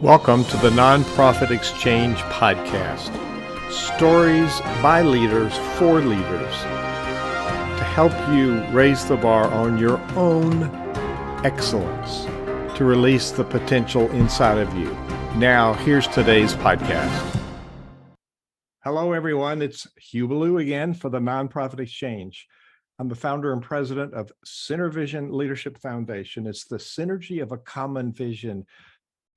Welcome to the Nonprofit Exchange Podcast. Stories by leaders for leaders to help you raise the bar on your own excellence, to release the potential inside of you. Now, here's today's podcast. Hello, everyone. It's Hugh Ballou again for the Nonprofit Exchange. I'm the founder and president of Center Vision Leadership Foundation. It's the synergy of a common vision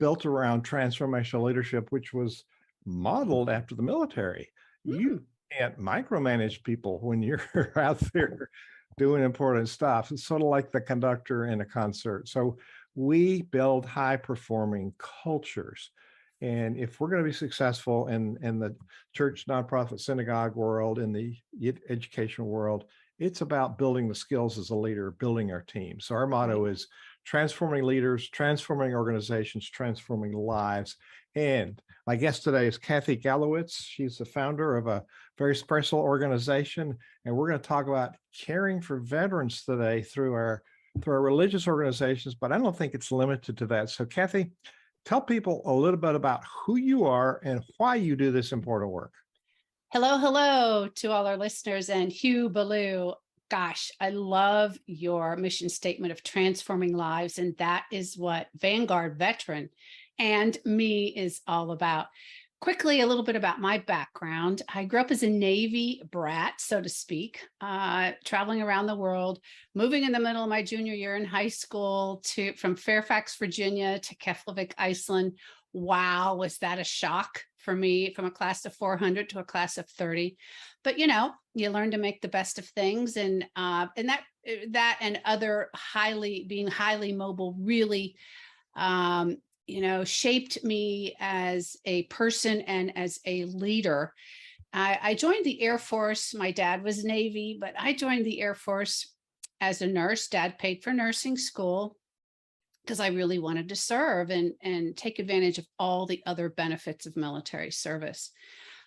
built around transformational leadership, which was modeled after the military. You can't micromanage people when you're out there doing important stuff. It's sort of like the conductor in a concert. So we build high-performing cultures. And if we're going to be successful in the church, nonprofit, synagogue world, in the education world, it's about building the skills as a leader, building our team. So our motto is transforming leaders, transforming organizations, transforming lives. And my guest today is Kathy Gallowitz. She's the founder of a very special organization. And we're going to talk about caring for veterans today through our religious organizations, but I don't think it's limited to that. So Kathy, tell people a little bit about who you are and why you do this important work. Hello to all our listeners, and Hugh Ballou. Gosh, I love your mission statement of transforming lives, and that is what Vanguard Veteran and me is all about. Quickly, a little bit about my background. I grew up as a Navy brat, so to speak, traveling around the world, moving in the middle of my junior year in high school from Fairfax, Virginia to Keflavik, Iceland. Wow, was that a shock for me, from a class of 400 to a class of 30. But you learn to make the best of things, and that and other being highly mobile really shaped me as a person and as a leader. I joined the Air Force. My dad was Navy, but I joined the Air Force as a nurse. Dad paid for nursing school because I really wanted to serve and take advantage of all the other benefits of military service.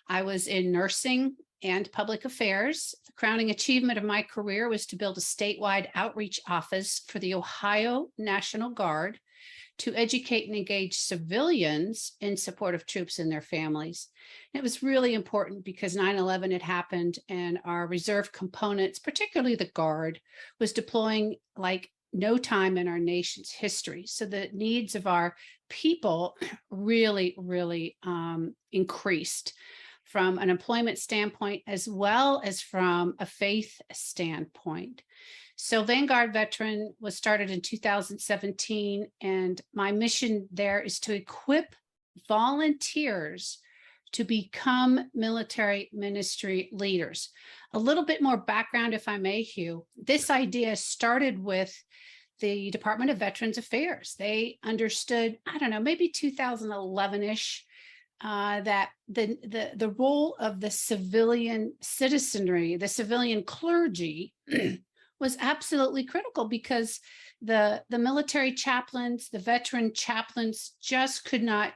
I was in nursing and public affairs. The crowning achievement of my career was to build a statewide outreach office for the Ohio National Guard to educate and engage civilians in support of troops and their families. It was really important because 9/11 had happened, and our reserve components, particularly the Guard, was deploying like no time in our nation's history. So the needs of our people really increased from an employment standpoint as well as from a faith standpoint. So Vanguard Veteran was started in 2017, and my mission there is to equip volunteers to become military ministry leaders. A little bit more background, if I may, Hugh. This idea started with the Department of Veterans Affairs. They understood, I don't know, maybe 2011-ish, that the role of the civilian citizenry, the civilian clergy, was absolutely critical, because the military chaplains, the veteran chaplains just could not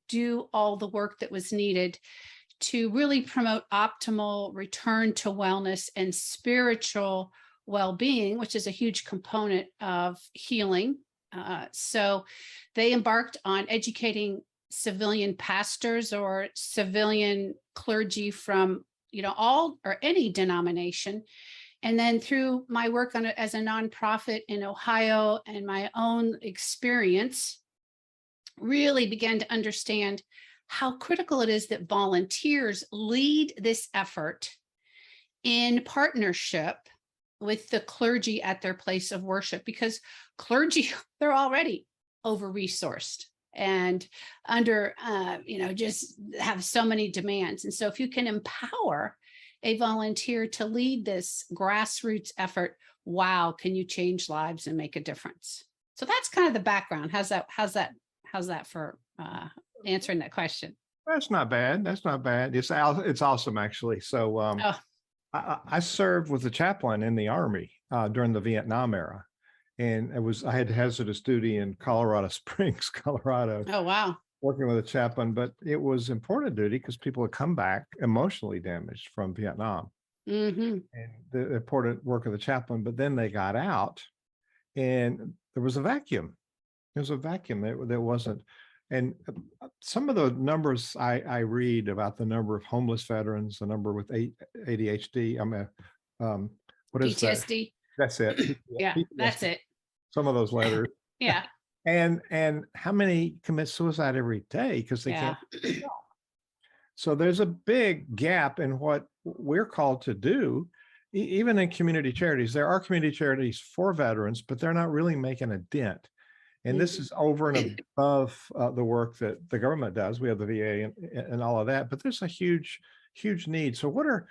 do all the work that was needed to really promote optimal return to wellness and spiritual well-being, which is a huge component of healing. So they embarked on educating civilian pastors or civilian clergy from all or any denomination. And then through my work as a nonprofit in Ohio and my own experience, really began to understand how critical it is that volunteers lead this effort in partnership with the clergy at their place of worship, because clergy, they're already over-resourced and under, just have so many demands. And so if you can empower a volunteer to lead this grassroots effort, wow, can you change lives and make a difference? So that's kind of the background. How's that for answering that question? That's not bad. It's awesome, actually. So I served with a chaplain in the Army during the Vietnam era. And I had hazardous duty in Colorado Springs, Colorado. Oh, wow. Working with a chaplain, but it was important duty because people had come back emotionally damaged from Vietnam. And the important work of the chaplain, but then they got out and there was a vacuum. There was a vacuum. There wasn't And some of the numbers I read about the number of homeless veterans, the number with ADHD, what is that? PTSD. That's it. Yeah, that's PTSD. it. Some of those letters. Yeah. And how many commit suicide every day because they Yeah. can't. So there's a big gap in what we're called to do, even in community charities. There are community charities for veterans, but they're not really making a dent. And this is over and above the work that the government does. We have the VA and all of that, but there's a huge need. So what are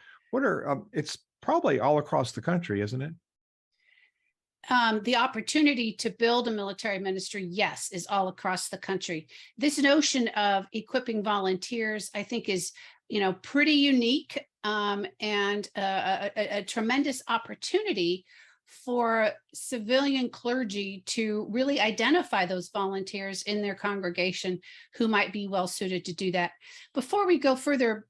it's probably all across the country, isn't it? The opportunity to build a military ministry, yes, is all across the country. This notion of equipping volunteers, I think, is pretty unique, and a tremendous opportunity for civilian clergy to really identify those volunteers in their congregation who might be well suited to do that. Before we go further,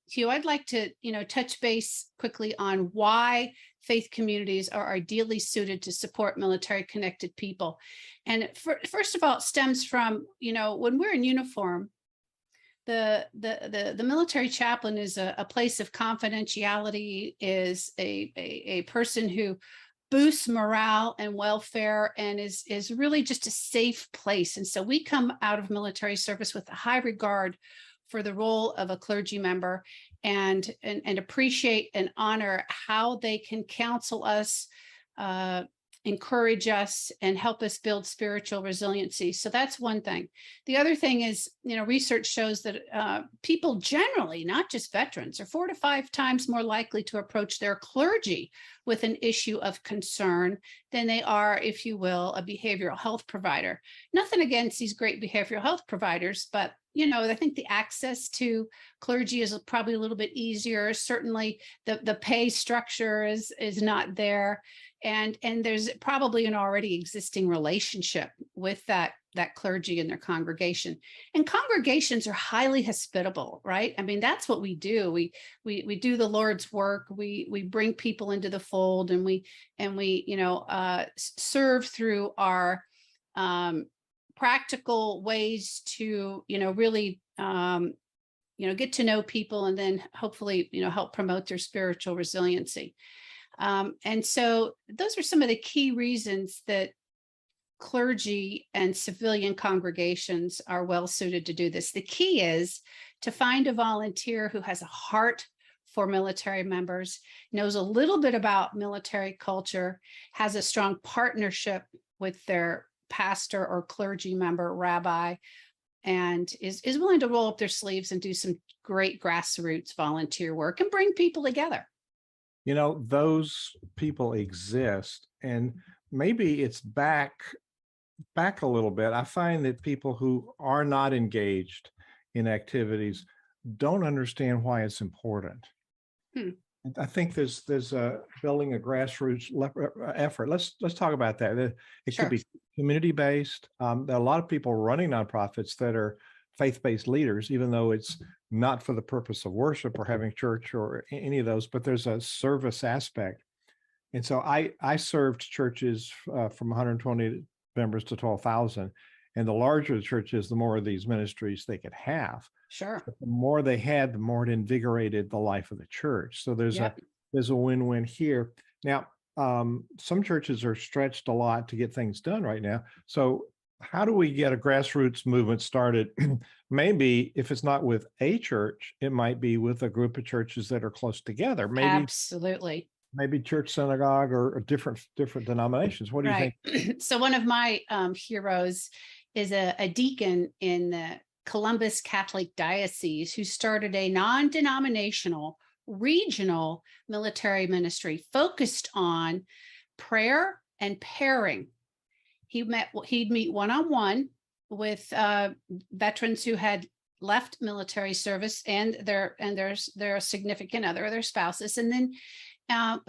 Hugh, I'd like to touch base quickly on why faith communities are ideally suited to support military connected people. And first of all, it stems from when we're in uniform, the military chaplain is a place of confidentiality, is a person who boosts morale and welfare, and is really just a safe place. And so we come out of military service with a high regard for the role of a clergy member, and appreciate and honor how they can counsel us, encourage us, and help us build spiritual resiliency. So that's one thing. The other thing is, research shows that people generally, not just veterans, are 4 to 5 times more likely to approach their clergy with an issue of concern than they are, if you will, a behavioral health provider. Nothing against these great behavioral health providers, but I think the access to clergy is probably a little bit easier. Certainly the pay structure is not there. And there's probably an already existing relationship with that clergy in their congregation. And congregations are highly hospitable, right? I mean, that's what we do. We do the Lord's work. We bring people into the fold, and we serve through our practical ways to really get to know people, and then hopefully help promote their spiritual resiliency. And so those are some of the key reasons that clergy and civilian congregations are well suited to do this. The key is to find a volunteer who has a heart for military members, knows a little bit about military culture, has a strong partnership with their pastor or clergy member, rabbi, and is willing to roll up their sleeves and do some great grassroots volunteer work and bring people together. Those people exist, and maybe it's back a little bit. I find that people who are not engaged in activities don't understand why it's important. I think there's building a grassroots effort. Let's talk about that. It Sure. could be community-based. There are a lot of people running nonprofits that are faith-based leaders, even though it's not for the purpose of worship or having church or any of those, but there's a service aspect. And so I served churches from 120 members to 12,000. And the larger the church is, the more of these ministries they could have. Sure. But the more they had, the more it invigorated the life of the church. So there's a win-win here. Now, some churches are stretched a lot to get things done right now. So how do we get a grassroots movement started? Maybe if it's not with a church, it might be with a group of churches that are close together. Maybe Absolutely. Maybe church, synagogue, or different denominations. What do you think? So one of my heroes is a deacon in the Columbus Catholic Diocese who started a non-denominational regional military ministry focused on prayer and pairing. He'd meet one-on-one with veterans who had left military service and their significant other, their spouses, and then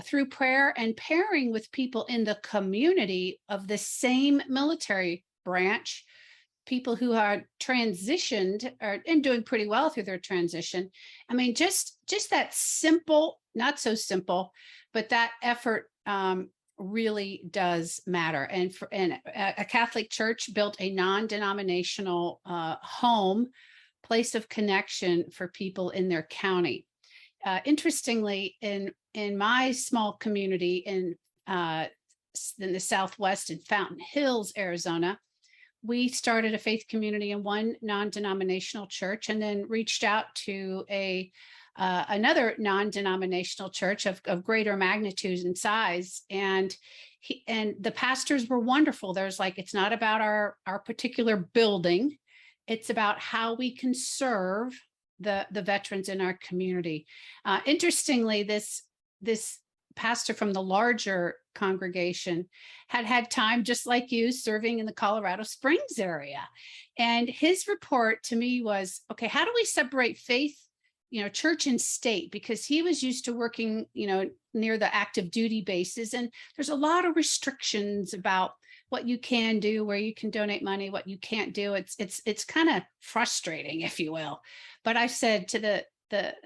through prayer and pairing with people in the community of the same military branch, people who are transitioned and doing pretty well through their transition. I mean, just that simple, not so simple, but that effort really does matter. And a Catholic church built a non-denominational home, place of connection for people in their county. Interestingly, in my small community in the Southwest in Fountain Hills, Arizona, we started a faith community in one non-denominational church, and then reached out to another non-denominational church of greater magnitude and size. And the pastors were wonderful. There's like, it's not about our particular building. It's about how we can serve the veterans in our community. Interestingly, this pastor from the larger congregation had time, just like you, serving in the Colorado Springs area. And his report to me was, okay, how do we separate faith, church and state? Because he was used to working, near the active duty bases. And there's a lot of restrictions about what you can do, where you can donate money, what you can't do. It's kind of frustrating, if you will. But I said to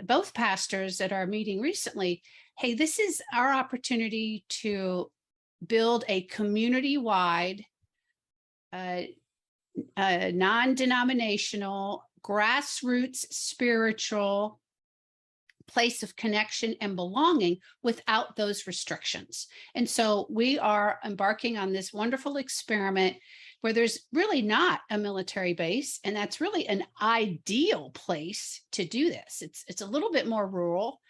both pastors at our meeting recently, hey, this is our opportunity to build a community-wide, non-denominational, grassroots spiritual place of connection and belonging without those restrictions. And so we are embarking on this wonderful experiment where there's really not a military base, and that's really an ideal place to do this. It's a little bit more rural,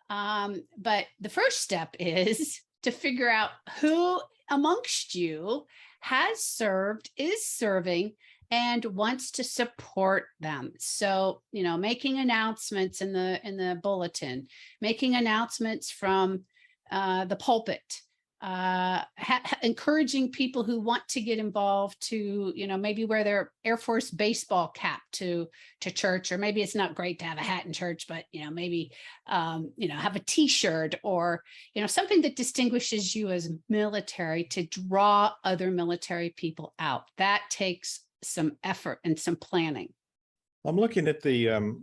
but the first step is to figure out who amongst you has served, is serving, and wants to support them. So, making announcements in the bulletin, making announcements from the pulpit, encouraging people who want to get involved to, maybe wear their Air Force baseball cap to church, or maybe it's not great to have a hat in church, but, maybe, have a t-shirt or, something that distinguishes you as military to draw other military people out. That takes some effort and some planning. I'm looking at the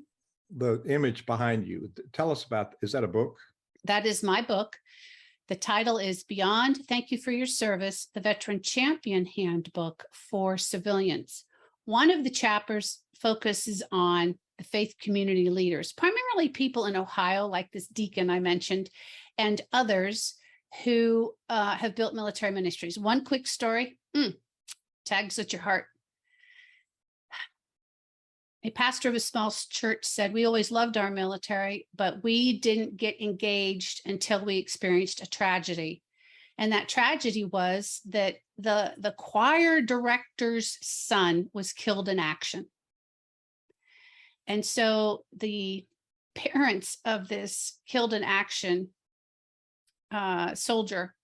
image behind you. Tell us about, is that a book? That is my book. The title is Beyond Thank You for Your Service, the Veteran Champion Handbook for Civilians. One of the chapters focuses on the faith community leaders, primarily people in Ohio, like this deacon I mentioned, and others who have built military ministries. One quick story, tags at your heart. A pastor of a small church said, we always loved our military, but we didn't get engaged until we experienced a tragedy. And that tragedy was that the choir director's son was killed in action. And so the parents of this killed in action soldier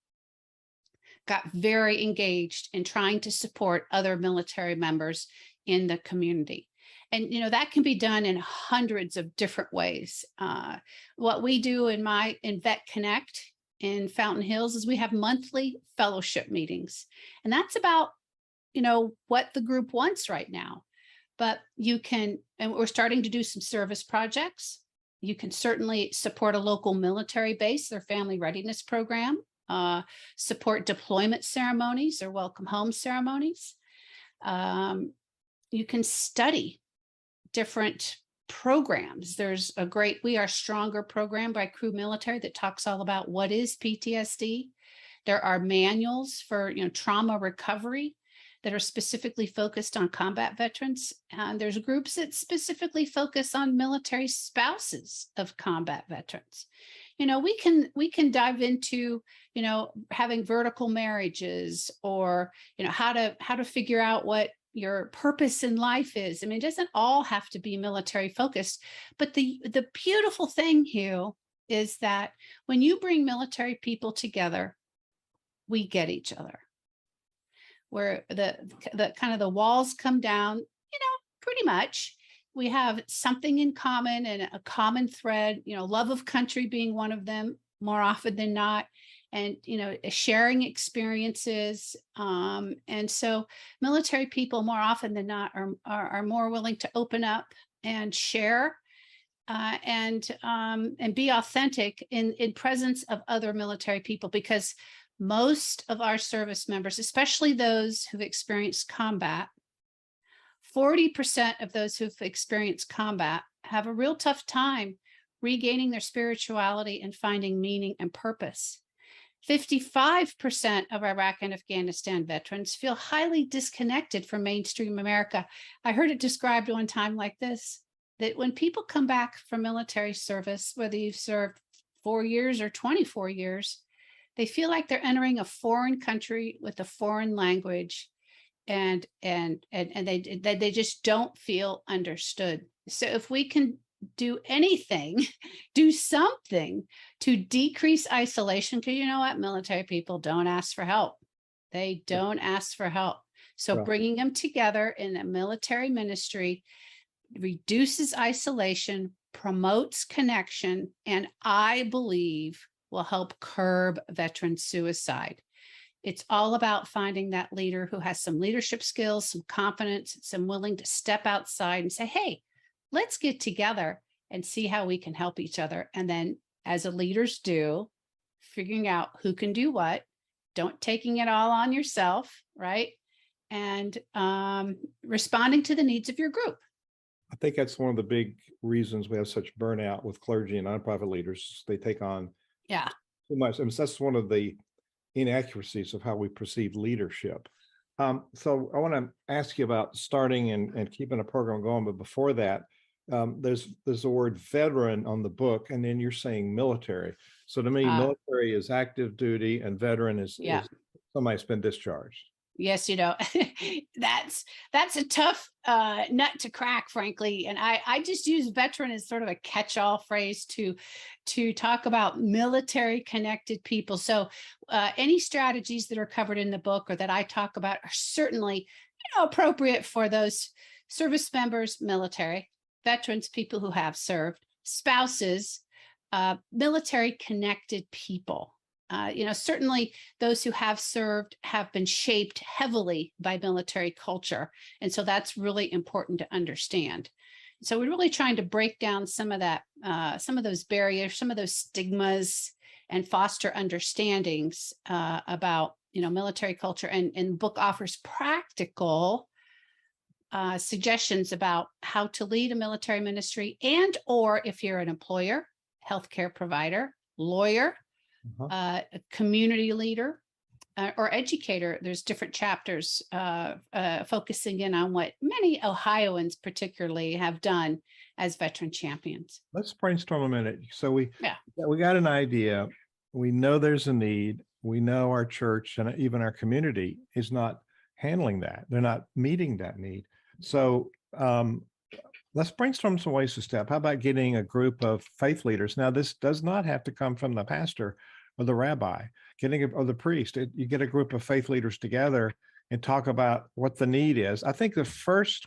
got very engaged in trying to support other military members in the community. And, that can be done in hundreds of different ways. What we do in Vet Connect in Fountain Hills is we have monthly fellowship meetings. And that's about, what the group wants right now. But and we're starting to do some service projects. You can certainly support a local military base, their family readiness program, support deployment ceremonies or welcome home ceremonies. You can study different programs. There's a great We Are Stronger program by Crew Military that talks all about what is PTSD. There are manuals for trauma recovery that are specifically focused on combat veterans. And there's groups that specifically focus on military spouses of combat veterans. We can dive into, having vertical marriages, or, how to figure out what your purpose in life is. I mean, it doesn't all have to be military focused, but the beautiful thing, Hugh, is that when you bring military people together, we get each other. Where the kind of the walls come down, pretty much. We have something in common and a common thread, love of country being one of them more often than not. And, sharing experiences. And so military people more often than not are more willing to open up and share and be authentic in presence of other military people, because most of our service members, especially those who've experienced combat, 40% of those who've experienced combat have a real tough time regaining their spirituality and finding meaning and purpose. 55% of Iraq and Afghanistan veterans feel highly disconnected from mainstream America. I heard it described one time like this, that when people come back from military service, whether you've served 4 years or 24 years, they feel like they're entering a foreign country with a foreign language, and they just don't feel understood. So if we can do anything, do something to decrease isolation, because you know what, military people don't ask for help. They don't ask for help. So Right. bringing them together in a military ministry reduces isolation, promotes connection, and I believe will help curb veteran suicide. It's all about finding that leader who has some leadership skills, some confidence, some willing to step outside and say, hey, let's get together and see how we can help each other. And then, as the leaders do, figuring out who can do what, don't taking it all on yourself, right? And responding to the needs of your group. I think that's one of the big reasons we have such burnout with clergy and nonprofit leaders. They take on too much. And that's one of the inaccuracies of how we perceive leadership. So I want to ask you about starting and keeping a program going. But before that, there's the word veteran on the book, and then you're saying military. So to me, military is active duty, and veteran is somebody who's been discharged. Yes, you know, that's a tough nut to crack, frankly. And I just use veteran as sort of a catch-all phrase to talk about military connected people. So any strategies that are covered in the book or that I talk about are certainly, appropriate for those service members, military, veterans, people who have served, spouses, military connected people. Certainly those who have served have been shaped heavily by military culture. And so that's really important to understand. So we're really trying to break down some of that, some of those barriers, some of those stigmas, and foster understandings about, military culture. And the book offers practical suggestions about how to lead a military ministry, and or if you're an employer, healthcare provider, lawyer, a community leader, or educator. There's different chapters focusing in on what many Ohioans particularly have done as veteran champions. Let's brainstorm a minute. So we got an idea. We know there's a need. We know our church and even our community is not handling that. They're not meeting that need. So let's brainstorm some ways to step. How about getting a group of faith leaders? Now, this does not have to come from the pastor or the rabbi, or the priest. You get a group of faith leaders together and talk about what the need is. I think the first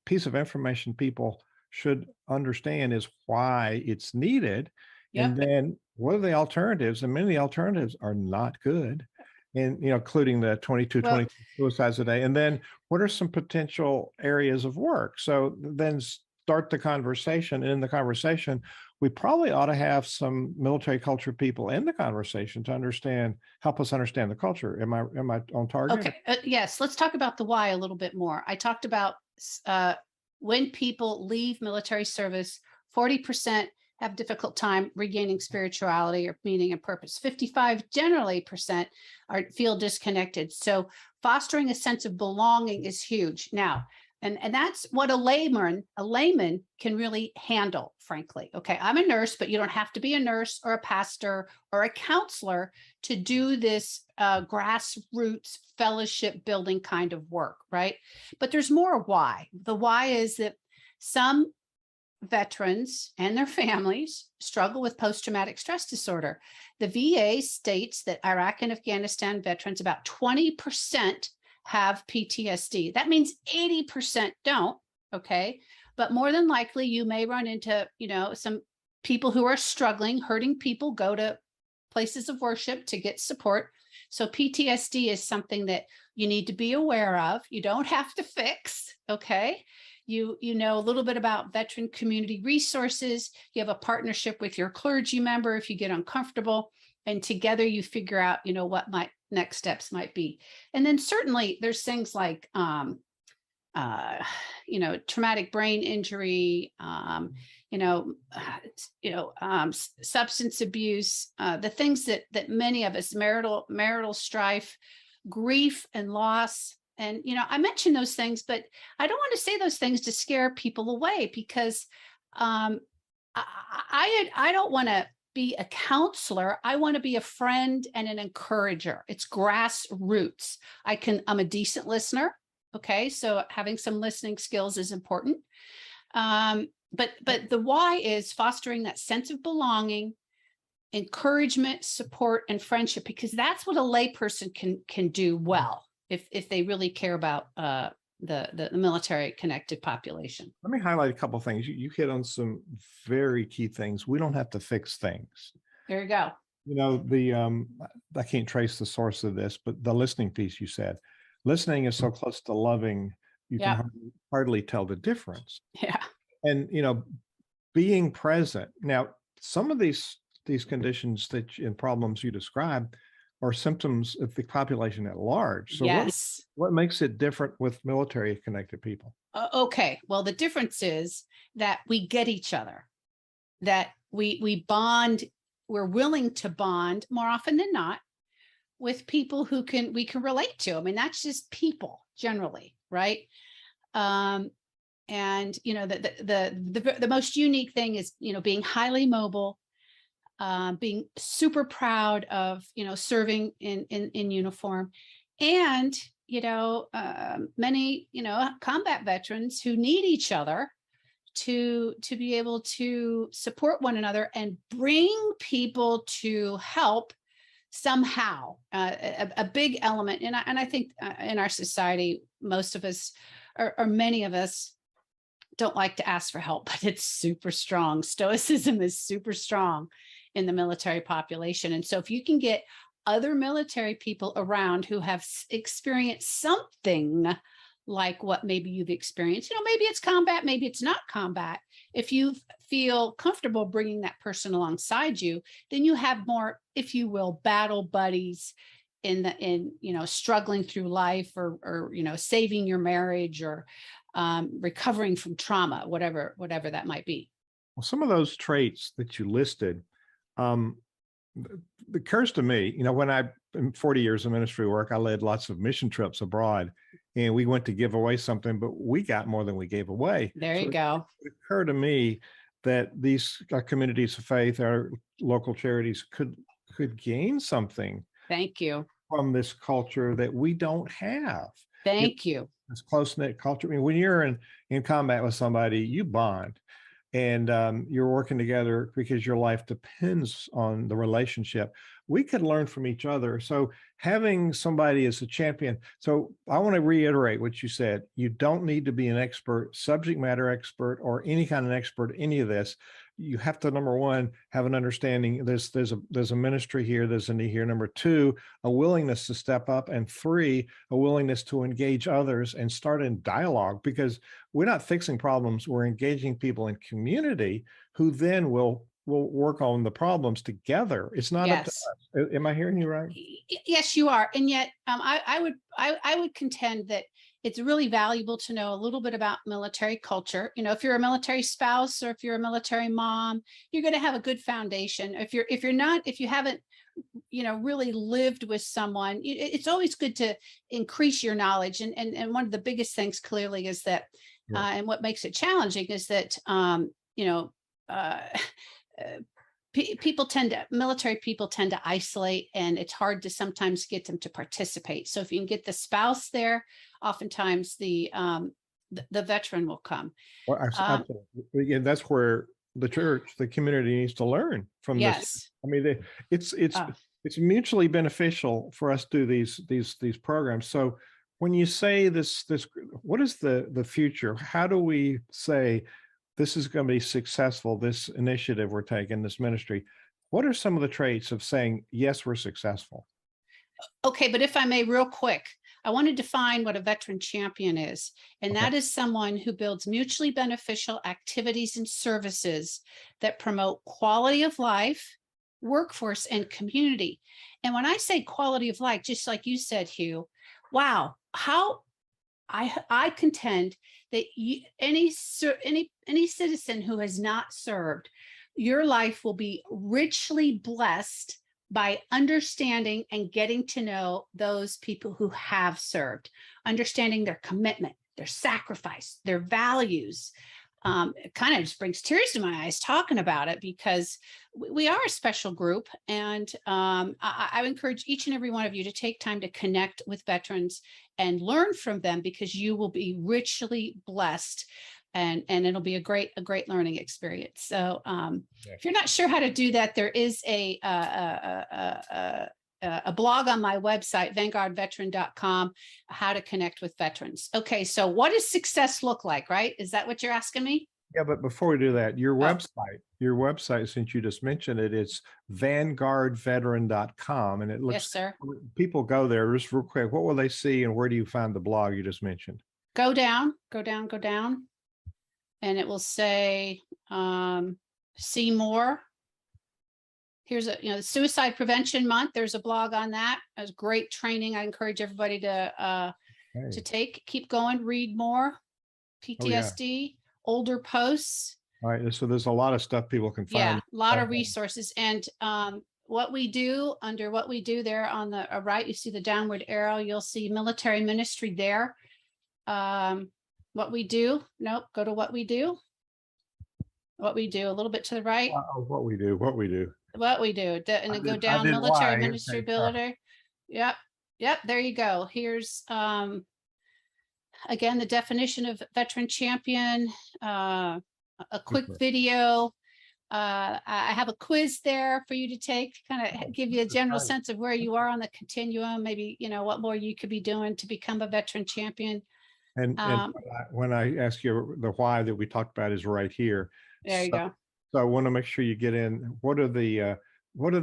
piece of information people should understand is why it's needed. Yep. And then what are the alternatives? And many of the alternatives are not good. And, including the 22 suicides a day. And then what are some potential areas of work? So then start the conversation. And in the conversation, we probably ought to have some military culture people in the conversation to help us understand the culture. Am I on target? Okay. Yes. Let's talk about the why a little bit more. I talked about when people leave military service, 40% have difficult time regaining spirituality or meaning and purpose. 55% generally feel disconnected. So fostering a sense of belonging is huge. Now, and that's what a layman can really handle, frankly. Okay, I'm a nurse, but you don't have to be a nurse or a pastor or a counselor to do this grassroots fellowship building kind of work, right? But there's more why. The why is that some veterans and their families struggle with post-traumatic stress disorder. The VA states that Iraq and Afghanistan veterans, about 20% have PTSD. That means 80% don't, okay? But more than likely, you may run into, some people who are struggling, hurting people go to places of worship to get support. So PTSD is something that you need to be aware of. You don't have to fix, okay? You know a little bit about veteran community resources. You have a partnership with your clergy member if you get uncomfortable. and together you figure out, what next steps might be. And then certainly there's things like, traumatic brain injury, substance abuse, the things that many of us, marital strife, grief and loss. And, I mention those things, but I don't want to say those things to scare people away, because I don't want to be a counselor. I want to be a friend and an encourager. It's grassroots. I'm a decent listener. Okay. So having some listening skills is important. But the why is fostering that sense of belonging, encouragement, support, and friendship, because that's what a layperson can do well if they really care about the military connected population. Let me highlight a couple of things. You hit on some very key things. We don't have to fix things. There you go. I can't trace the source of this, but the listening piece you said, listening is so close to loving, you can hardly tell the difference. Yeah. And, being present. Now, some of these conditions and problems you describe are symptoms of the population at large. So yes. What makes it different with military connected people? Okay. Well, the difference is that we get each other, that we bond, we're willing to bond more often than not with people who we can relate to. I mean, that's just people generally, right? And the most unique thing is, being highly mobile, being super proud of, serving in uniform, and, many, combat veterans who need each other to be able to support one another and bring people to help somehow. A big element. And I think in our society, most of us or many of us don't like to ask for help, but it's super strong. Stoicism is super strong in the military population. And so if you can get other military people around who have experienced something like what maybe you've experienced, maybe it's combat, maybe it's not combat. If you feel comfortable bringing that person alongside you, then you have more, if you will, battle buddies in struggling through life or saving your marriage or recovering from trauma, whatever that might be. Well, some of those traits that you listed, it occurs to me, when in 40 years of ministry work, I led lots of mission trips abroad, and we went to give away something, but we got more than we gave away. There you go. It occurred to me that these communities of faith, our local charities could gain something. Thank you. From this culture that we don't have. Thank you. This close-knit culture. I mean, when you're in combat with somebody, you bond, and you're working together because your life depends on the relationship. We could learn from each other. So having somebody as a champion. So I want to reiterate what you said. You don't need to be an expert, subject matter expert, or any kind of expert, any of this. You have to, number one, have an understanding. There's a ministry here, there's a need here. Number two, a willingness to step up, and three, a willingness to engage others and start in dialogue, because we're not fixing problems. We're engaging people in community who then will work on the problems together. It's not up to us. Am I hearing you right? Yes, you are. And yet I would contend that it's really valuable to know a little bit about military culture. If you're a military spouse or if you're a military mom, you're going to have a good foundation. If you haven't, really lived with someone, it's always good to increase your knowledge. And one of the biggest things clearly is that, and what makes it challenging is that, military people tend to isolate, and it's hard to sometimes get them to participate. So if you can get the spouse there, oftentimes the veteran will come. Well, absolutely. And that's where the church, the community needs to learn from this. I mean, it's mutually beneficial for us to do these programs. So when you say this, what is the future? How do we say this is going to be successful, this initiative we're taking, this ministry? What are some of the traits of saying, yes, we're successful? Okay, but if I may, real quick, I want to define what a veteran champion is. And that is someone who builds mutually beneficial activities and services that promote quality of life, workforce and community. And when I say quality of life, just like you said, Hugh, wow, how I contend that any citizen who has not served, your life will be richly blessed by understanding and getting to know those people who have served, understanding their commitment, their sacrifice, their values. It kind of just brings tears to my eyes talking about it, because we are a special group. And I encourage each and every one of you to take time to connect with veterans and learn from them, because you will be richly blessed, and it'll be a great learning experience. So if you're not sure how to do that, there is a blog on my website, vanguardveteran.com, how to connect with veterans. Okay, so what does success look like, right? Is that what you're asking me? Yeah, but before we do that, your website, since you just mentioned it, it's vanguardveteran.com, and it looks, yes, sir. People go there just real quick. What will they see, and where do you find the blog you just mentioned? Go down, and it will say, see more. Here's the Suicide Prevention Month. There's a blog on that. It was great training. I encourage everybody to take. Keep going, read more. PTSD, older posts. All right. So there's a lot of stuff people can find. Yeah, a lot of resources. And what we do there on the right, you see the downward arrow. You'll see military ministry there. What we do. Nope. Go to what we do. What we do. A little bit to the right. What we do. And then go down military ministry builder. Yep. There you go. Here's again the definition of veteran champion. A quick video. I have a quiz there for you to take, kind of give you a general sense of where you are on the continuum. Maybe what more you could be doing to become a veteran champion. And when I ask you the why that we talked about is right here. There you go. So I want to make sure you get in. What are the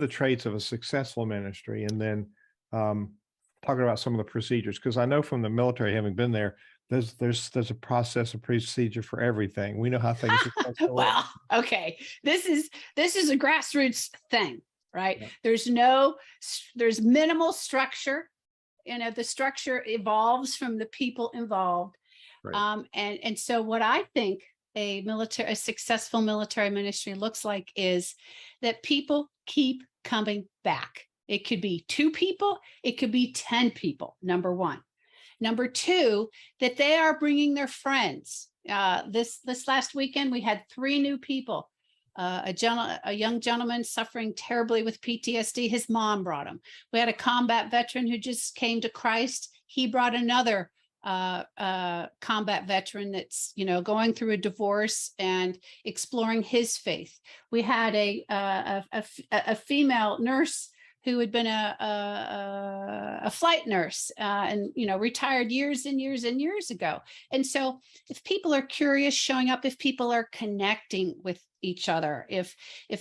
traits of a successful ministry? And then talking about some of the procedures, because I know from the military, having been there, there's a process, a procedure for everything. We know how things are. Well, okay. This is a grassroots thing, right? Yeah. There's minimal structure. The structure evolves from the people involved. Right. And so what I think a successful military ministry looks like is that people keep coming back. It could be 2 people, it could be 10 people, number one. Number two, that they are bringing their friends. This last weekend, we had 3 new people. A young gentleman suffering terribly with PTSD. His mom brought him. We had a combat veteran who just came to Christ. He brought another combat veteran that's going through a divorce and exploring his faith. We had a female nurse who had been a flight nurse and retired years and years and years ago. And so if people are curious, showing up, if people are connecting with each other, if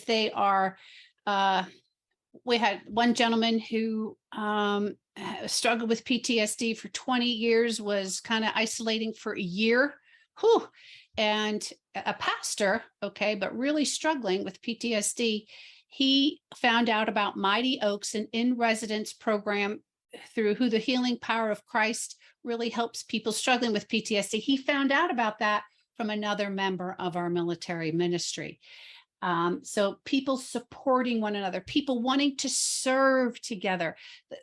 they are, we had one gentleman who struggled with PTSD for 20 years, was kind of isolating for a year. Whew. And a pastor, okay, but really struggling with PTSD. He found out about Mighty Oaks, an in-residence program through who the healing power of Christ really helps people struggling with PTSD. He found out about that from another member of our military ministry. So people supporting one another, people wanting to serve together,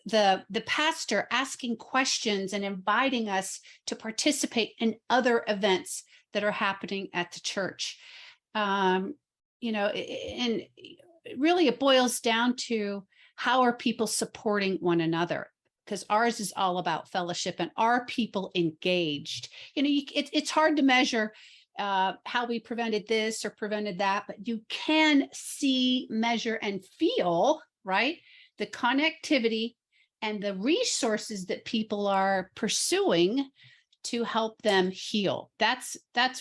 the pastor asking questions and inviting us to participate in other events that are happening at the church. And really it boils down to how are people supporting one another, because ours is all about fellowship, and are people engaged? It's hard to measure how we prevented this or prevented that, but you can see, measure, and feel, right, the connectivity and the resources that people are pursuing to help them heal. That's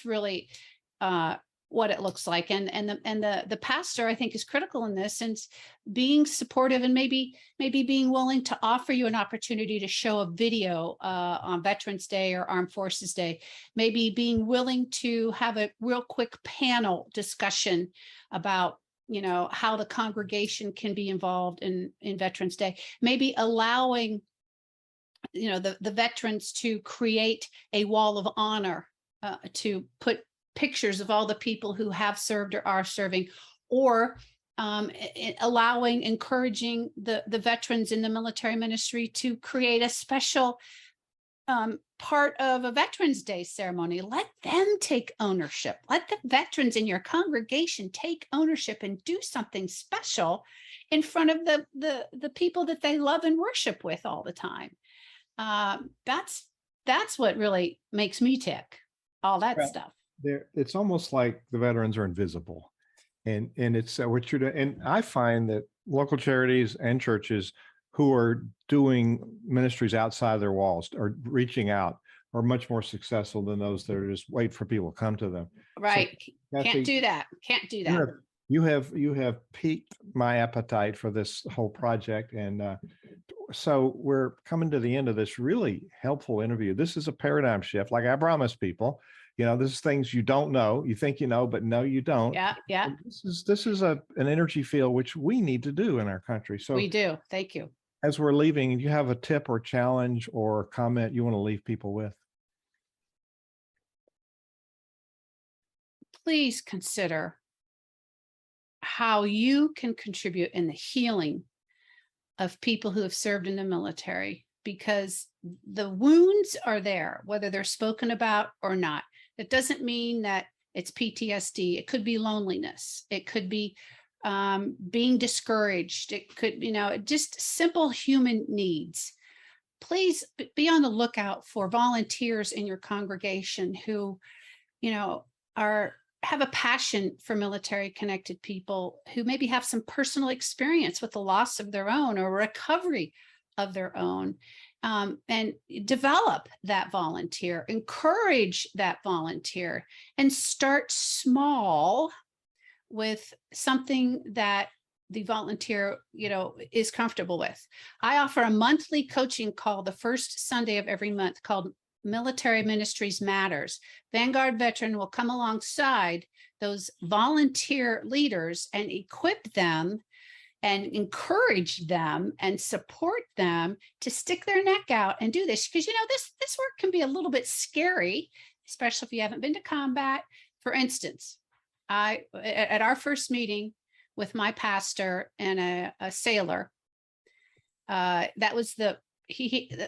really what it looks like. And the pastor, I think, is critical in this, and being supportive, and maybe being willing to offer you an opportunity to show a video on Veterans Day or Armed Forces Day, maybe being willing to have a real quick panel discussion about how the congregation can be involved in Veterans Day, maybe allowing, the veterans to create a wall of honor, to put pictures of all the people who have served or are serving, or encouraging the veterans in the military ministry to create a special part of a Veterans Day ceremony. Let them take ownership. Let the veterans in your congregation take ownership and do something special in front of the people that they love and worship with all the time. That's what really makes me tick. All that stuff. It's almost like the veterans are invisible, and it's what you're doing. And I find that local charities and churches who are doing ministries outside their walls or reaching out are much more successful than those that are just wait for people to come to them. Right. So, Kathy, Can't do that. You have piqued my appetite for this whole project. And so we're coming to the end of this really helpful interview. This is a paradigm shift. Like I promised people, this is things you don't know. You think you know, but no, you don't. Yeah. This is an energy field which we need to do in our country. So we do. Thank you. As we're leaving, do you have a tip or challenge or comment you want to leave people with? Please consider how you can contribute in the healing of people who have served in the military, because the wounds are there, whether they're spoken about or not. That doesn't mean that it's PTSD. It could be loneliness. It could be being discouraged. It could, just simple human needs. Please be on the lookout for volunteers in your congregation who, have a passion for military connected people, who maybe have some personal experience with the loss of their own or recovery of their own, and develop that volunteer, encourage that volunteer, and start small with something that the volunteer, is comfortable with. I offer a monthly coaching call the first Sunday of every month called Military Ministries Matters. Vanguard Veteran will come alongside those volunteer leaders and equip them and encourage them and support them to stick their neck out and do this. Because, this work can be a little bit scary, especially if you haven't been to combat. For instance, at our first meeting with my pastor and a sailor, that was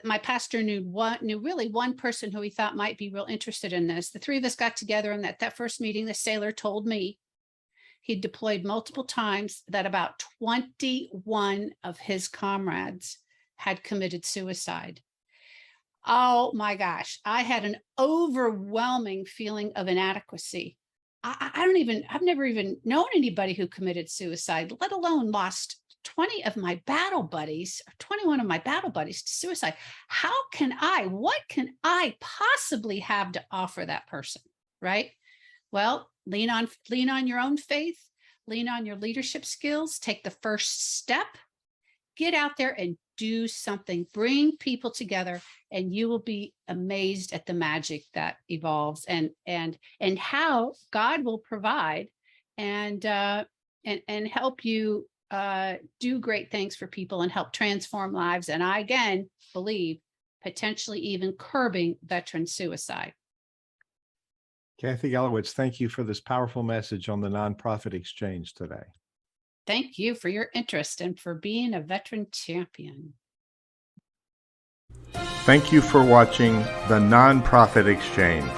my pastor knew really one person who he thought might be real interested in this. The three of us got together, and at that first meeting, the sailor told me he'd deployed multiple times, that about 21 of his comrades had committed suicide. Oh my gosh, I had an overwhelming feeling of inadequacy. I've never even known anybody who committed suicide, let alone lost 20 of my battle buddies, or 21 of my battle buddies to suicide. What can I possibly have to offer that person? Right? Well, lean on your own faith, lean on your leadership skills, take the first step, get out there and do something, bring people together, and you will be amazed at the magic that evolves and how God will provide and help you do great things for people and help transform lives. And I, again, believe potentially even curbing veteran suicide. Kathy Gallowitz, thank you for this powerful message on the nonprofit exchange today. Thank you for your interest and for being a veteran champion. Thank you for watching the Nonprofit Exchange.